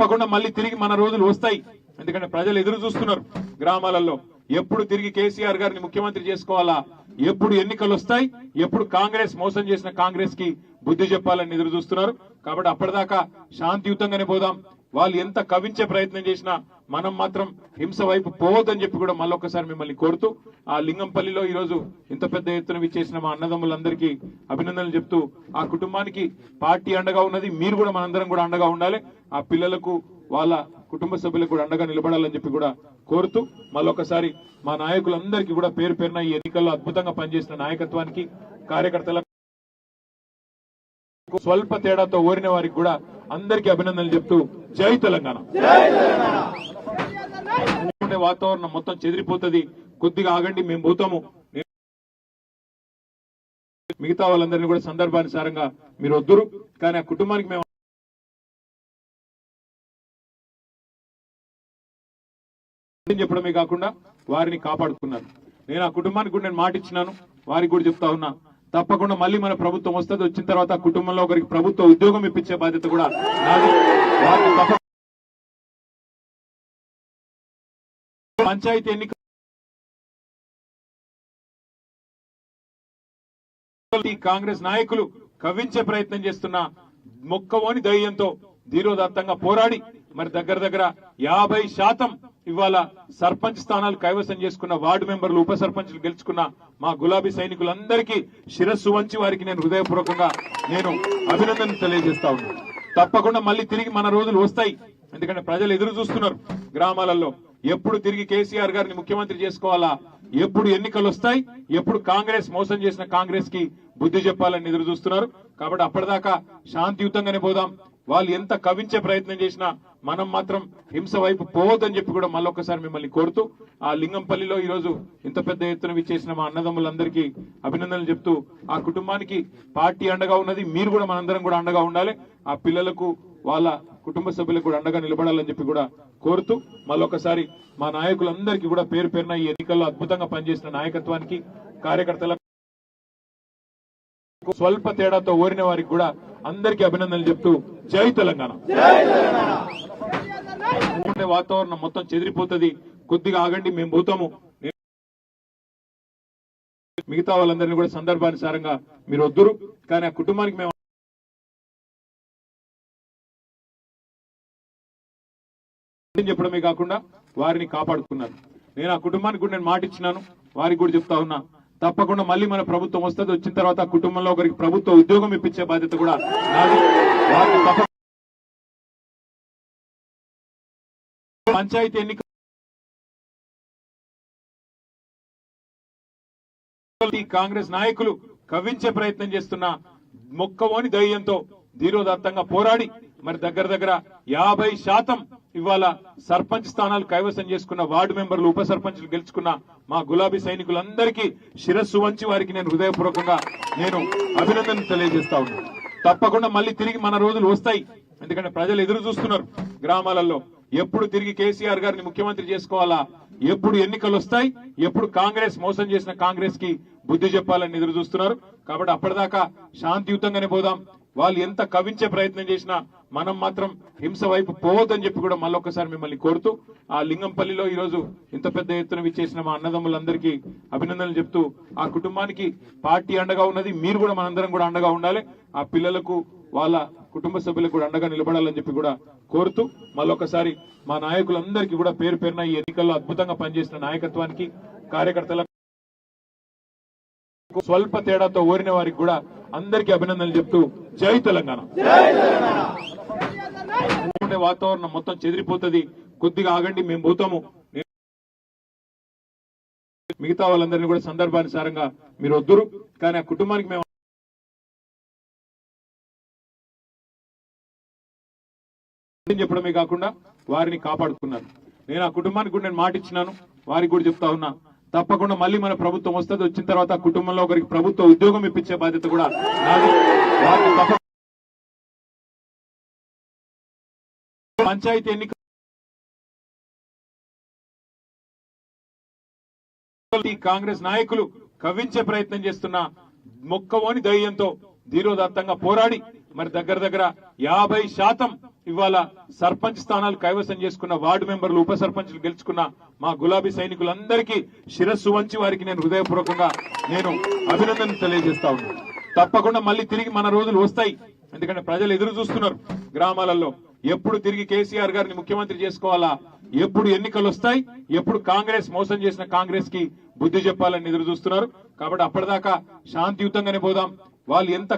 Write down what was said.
తప్పకుండా మళ్ళీ తిరిగి మన రోజులు వస్తాయి. ఎందుకంటే ప్రజలు ఎదురు చూస్తున్నారు గ్రామాలలో. ఎప్పుడు తిరిగి కేసీఆర్ గారిని ముఖ్యమంత్రి చేసుకోవాలా, ఎప్పుడు ఎన్నికలు వస్తాయి, ఎప్పుడు కాంగ్రెస్ మోసం చేసిన కాంగ్రెస్ కి బుద్ధి చెప్పాలని ఎదురు చూస్తున్నారు. కాబట్టి అప్పటిదాకా శాంతియుతంగానే పోదాం. వాళ్ళు ఎంత కవించే ప్రయత్నం చేసినా మనం మాత్రం హింస వైపు పోవద్దని చెప్పి కూడా మళ్ళొక్కసారి మిమ్మల్ని కోరుతూ, ఆ లింగంపల్లిలో ఈ రోజు ఇంత పెద్ద ఎత్తున విచ్చేసిన మా అన్నదమ్ములందరికీ అభినందనలు చెప్తూ, ఆ కుటుంబానికి పార్టీ అండగా ఉన్నది, మీరు కూడా మనందరం కూడా అండగా ఉండాలి. ఆ పిల్లలకు వాళ్ళ కుటుంబ సభ్యులకు కూడా అండగా నిలబడాలని చెప్పి కూడా కోరుతూ, మళ్ళొకసారి మా నాయకులందరికీ కూడా పేరు పేరున ఈ ఎన్నికల్లో అద్భుతంగా పనిచేసిన నాయకత్వానికి, కార్యకర్తలకు, స్వల్ప తేడాతో ఓరిన వారికి కూడా అందరికీ అభినందనలు చెప్తూ, జై తెలంగాణ. వాతావరణం మొత్తం చెదిరిపోతుంది, కొద్దిగా ఆగండి, మేము పోతాము. మిగతా వాళ్ళందరినీ కూడా సందర్భానుసారంగా మీరు వద్దురు, కానీ ఆ కుటుంబానికి మేము చెప్పడమే కాకుండా వారిని కాపాడుకున్నారు. నేను ఆ కుటుంబానికి కూడా నేను మాట ఇచ్చినాను, వారికి కూడా చెప్తా ఉన్నా, తప్పకుండా మళ్ళీ మన ప్రభుత్వం వస్తుంది. వచ్చిన తర్వాత కుటుంబంలో ఒకరికి ప్రభుత్వ ఉద్యోగం ఇప్పించే బాధ్యత కూడా నాది. పంచాయతీ ఎన్నిక కాంగ్రెస్ నాయకులు కవ్వించే ప్రయత్నం చేస్తున్న మొక్కవోని ధైర్యంతో ధీరోదాత్తంగా పోరాడి మరి దగ్గర 50% ఇవాళ సర్పంచ్ స్థానాలు కైవసం చేసుకున్న, వార్డు మెంబర్లు, ఉప సర్పంచ్లు గెలుచుకున్న మా గులాబీ సైనికులందరికీ శిరస్సు వంచి వారికి నేను హృదయపూర్వకంగా అభినందనలు తెలియజేస్తా ఉన్నాను. తప్పకుండా మళ్ళీ తిరిగి మన రోజులు వస్తాయి. ఎందుకంటే ప్రజలు ఎదురు చూస్తున్నారు గ్రామాలలో. ఎప్పుడు తిరిగి కేసీఆర్ గారిని ముఖ్యమంత్రి చేసుకోవాలా, ఎప్పుడు ఎన్నికలు వస్తాయి, ఎప్పుడు కాంగ్రెస్ మోసం చేసిన కాంగ్రెస్ కి బుద్ధి చెప్పాలని ఎదురు చూస్తున్నారు. కాబట్టి అప్పటిదాకా శాంతియుతంగానే పోదాం. వాళ్ళు ఎంత కవించే ప్రయత్నం చేసినా మనం మాత్రం హింస వైపు పోవద్దని చెప్పి కూడా మళ్ళొక్కసారి మిమ్మల్ని కోరుతూ, ఆ లింగంపల్లిలో ఈ రోజు ఇంత పెద్ద ఎత్తున విచ్చేసిన మా అన్నదమ్ములందరికీ అభినందనలు చెప్తూ, ఆ కుటుంబానికి పార్టీ అండగా ఉన్నది, మీరు కూడా మనందరం కూడా అండగా ఉండాలి. ఆ పిల్లలకు వాళ్ళ కుటుంబ సభ్యులకు కూడా అండగా నిలబడాలని చెప్పి కూడా కోరుతూ, మళ్ళొకసారి మా నాయకులందరికీ కూడా పేరు పేరున ఈ ఎన్నికల్లో అద్భుతంగా పనిచేసిన నాయకత్వానికి, కార్యకర్తలకు, స్వల్ప తేడాతో ఓరిన వారికి కూడా అందరికీ అభినందనలు చెప్తూ, జై తెలంగాణ. వాతావరణం మొత్తం చెదిరిపోతుంది, కొద్దిగా ఆగండి, మేము పోతాము. మిగతా వాళ్ళందరినీ కూడా సందర్భానుసారంగా మీరు వద్దురు, కానీ ఆ కుటుంబానికి మేము చెప్పడమే కాకుండా వారిని కాపాడుకున్నారు. నేను ఆ కుటుంబానికి కూడా నేను మాట ఇచ్చినాను, వారికి కూడా చెప్తా ఉన్నా, తప్పకుండా మళ్ళీ మన ప్రభుత్వం వస్తుంది. వచ్చిన తర్వాత కుటుంబంలో ఒకరికి ప్రభుత్వ ఉద్యోగం ఇప్పించే బాధ్యత కూడా నాది. పంచాయతీ ఎన్నిక కాంగ్రెస్ నాయకులు కవ్వించే ప్రయత్నం చేస్తున్న మొక్కవోని ధైర్యంతో ధీరోదాత్తంగా పోరాడి మరి దగ్గర 50% ఇవాళ సర్పంచ్ స్థానాలు కైవసం చేసుకున్న, వార్డు మెంబర్లు, ఉప సర్పంచ్లు గెలుచుకున్న మా గులాబీ సైనికులందరికీ శిరస్సు వంచి వారికి నేను హృదయపూర్వకంగా అభినందనలు తెలియజేస్తా ఉన్నాను. తప్పకుండా మళ్ళీ తిరిగి మన రోజులు వస్తాయి. ఎందుకంటే ప్రజలు ఎదురు చూస్తున్నారు గ్రామాలలో. ఎప్పుడు తిరిగి కేసీఆర్ గారిని ముఖ్యమంత్రి చేసుకోవాలా, ఎప్పుడు ఎన్నికలు వస్తాయి, ఎప్పుడు కాంగ్రెస్ మోసం చేసిన కాంగ్రెస్ కి బుద్ధి చెప్పాలని ఎదురు చూస్తున్నారు. కాబట్టి అప్పటిదాకా శాంతియుతంగానే పోదాం. వాళ్ళు ఎంత కవించే ప్రయత్నం చేసినా మనం మాత్రం హింస వైపు పోవద్దని చెప్పి కూడా మళ్ళొక్కసారి మిమ్మల్ని కోరుతూ, ఆ లింగంపల్లిలో ఈ రోజు ఇంత పెద్ద ఎత్తున విచ్చేసిన మా అన్నదమ్ములందరికీ అభినందనలు చెప్తూ, ఆ కుటుంబానికి పార్టీ అండగా ఉన్నది, మీరు కూడా మనందరం కూడా అండగా ఉండాలి. ఆ పిల్లలకు వాళ్ళ కుటుంబ సభ్యులకు కూడా అండగా నిలబడాలని చెప్పి కూడా కోరుతూ, మళ్ళొకసారి మా నాయకులందరికీ కూడా పేరు పేరున ఈ ఎన్నికల్లో అద్భుతంగా పనిచేసిన నాయకత్వానికి, కార్యకర్తలకు, స్వల్ప తేడాతో ఓరిన వారికి కూడా అందరికీ అభినందనలు చెప్తూ, జై తెలంగాణ. వాతావరణం మొత్తం చెదిరిపోతుంది, కొద్దిగా ఆగండి, మేము పోతాము. మిగతా వాళ్ళందరినీ కూడా సందర్భానుసారంగా మీరు వద్దురు, కానీ ఆ కుటుంబానికి మేము చెప్పడమే కాకుండా వారిని కాపాడుకున్నారు. నేను ఆ కుటుంబానికి కూడా నేను మాట ఇచ్చినాను, వారికి కూడా చెప్తా ఉన్నా, తప్పకుండా మళ్ళీ మన ప్రభుత్వం వస్తుంది. వచ్చిన తర్వాత కుటుంబంలో ఒకరికి ప్రభుత్వ ఉద్యోగం ఇప్పించే బాధ్యత కూడా నాది. పంచాయతీ ఎన్నిక కాంగ్రెస్ నాయకులు కవ్వించే ప్రయత్నం చేస్తున్న మొక్కవోని ధైర్యంతో ధీరోదాత్తంగా పోరాడి మరి దగ్గర 50% ఇవాళ సర్పంచ్ స్థానాలు కైవసం చేసుకున్న వార్డు మెంబర్లు ఉప సర్పంచ్లు గెలుచుకున్న మా గులాబీ సైనికులందరికీ శిరస్సు వంచి వారికి నేను హృదయపూర్వకంగా అభినందనలు తెలియజేస్తా ఉన్నాను. తప్పకుండా మళ్ళీ తిరిగి మన రోజులు వస్తాయి. ఎందుకంటే ప్రజలు ఎదురు చూస్తున్నారు గ్రామాలలో. ఎప్పుడు తిరిగి కేసీఆర్ గారిని ముఖ్యమంత్రి చేసుకోవాలా, ఎప్పుడు ఎన్నికలు వస్తాయి, ఎప్పుడు కాంగ్రెస్ మోసం చేసిన కాంగ్రెస్ కి బుద్ధి చెప్పాలని ఎదురు చూస్తున్నారు. కాబట్టి అప్పటిదాకా శాంతియుతంగానే పోదాం. వాళ్ళు ఎంత